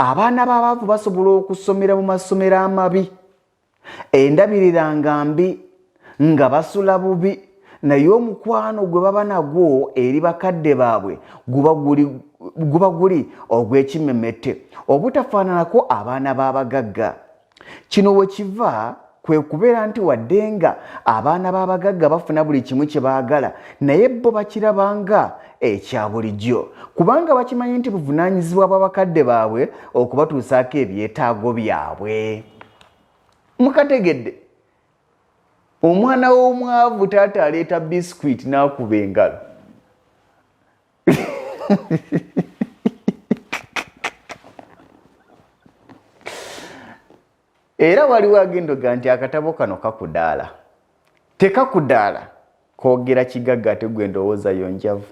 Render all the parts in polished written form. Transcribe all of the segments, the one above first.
abaana b'abaavu basobola okusomera mu masomero amabi, endabirira nga mbi, nga basula bubi, naye omukwano gwe baba nagwo eri bakadde baabwe guba guli ogw'ekimemete obutafaananako abaana b'abagagga. Kino we kiva kwe kubeera nti wadde nga abaana b'abagagga bafuna buli kimu kye baagala, naye bo bakirabanga ekya bulijjo, kubanga bakimanyi nti buvunaanyizibwa bw'abakadde baabwe okubatuusaako ebyetaago byabwe. Mukategedde? Omwana w'omwavu taata aleeta biskwiti n'akuba engalo. Era waliwo agendoga nti akatabo kano kakudaala. Tekakudaala koogera kigagga ate gwe ndowooza yonjavu.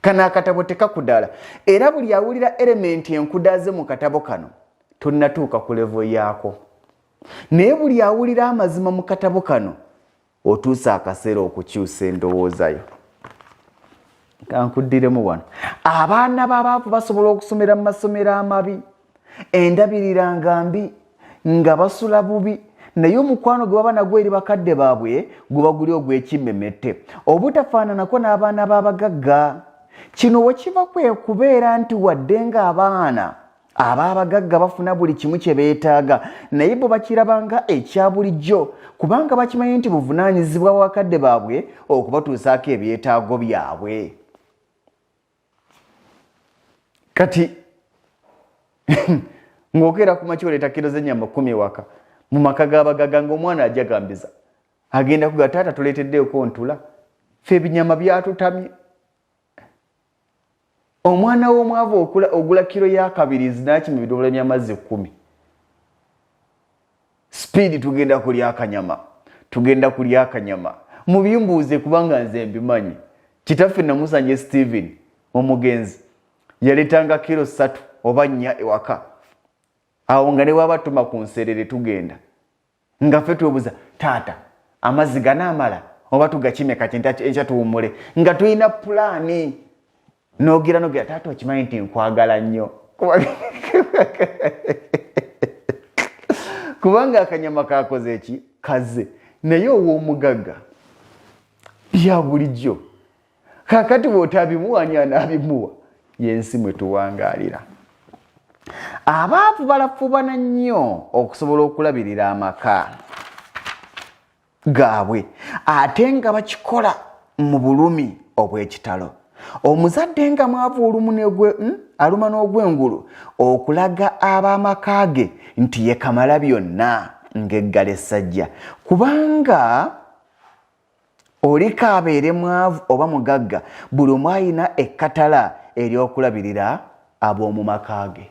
Kano akatabo tekakudaala. Era buli awulira elementi enkudaaze mu katabo kano tonnatuuka ku levo yaako. Naye buli awulira amazima mu katabo kano otuusa akaseera okukyusa endowooza yo. Kankuddiremu wano. Abaana b'abaavu basobola okusomera mu masomero amabi, endabirira nga mbi, nga basula bubi, naye omukwano gwe baba nagwo eri bakadde baabwe guba guli ogw'ekimemete obutafaananako n'abaana b'abagagga. Kino we kiva kwe kubeera nti wadde nga abaana ab'abagagga bafuna buli kimu kye beetaaga, naye bo bakirabanga ekya bulijjo, kubanga bakimanyi nti buvunaanyizibwa bw'abakadde baabwe okubatuusaako ebyetaago byabwe. Kati ng'okeera ku makya oleeta kiro z'ennyama 10 ewaka mu maka g'abagagga ng'omwana ajagambiza agenda kuga taata tuleeteddeeko ntula, ffe ebinyama byatutamye. Omwana w'omwavu ogula kiro ya 2 n'akima ebidomola by'amazzi 10. Speed tugenda kulya akanyama. Mubimbuuze kubanga nze mbimanyi. Kitaffe Namusanje Steven omugenzi yaleetanga kiro 3 oba 4 ewaka. Awo nga ne wabatuma ku nserere tugenda. Nga ffe twebuuza taata amazzi ganaamala oba tugakime kati enkya tuwummule nga tulina pulaani. Nogira taata okimanyi nti nkwagala nnyo. Kubanga akanyama kakoze eki kaze, naye ow'omugagga bya bulijjo. Kakati bw'otabimuwa ani anaabimuwa? Y'ensi mwe tuwangaalira. Abaavu balafubana nnyo okusobola okulabirira amaka gaabwe ate nga bakikola mu bulumi obw'ekitalo. Omuzadde nga mwavu olumu aluma n'ogwengulu okulaga ab'amaka ge nti ye kamala byonna ng'eggala essajja, kubanga oli kaabeere mwavu oba mugagga buli omu alina ekkatala ery'okulabirira ab'omu maka ge.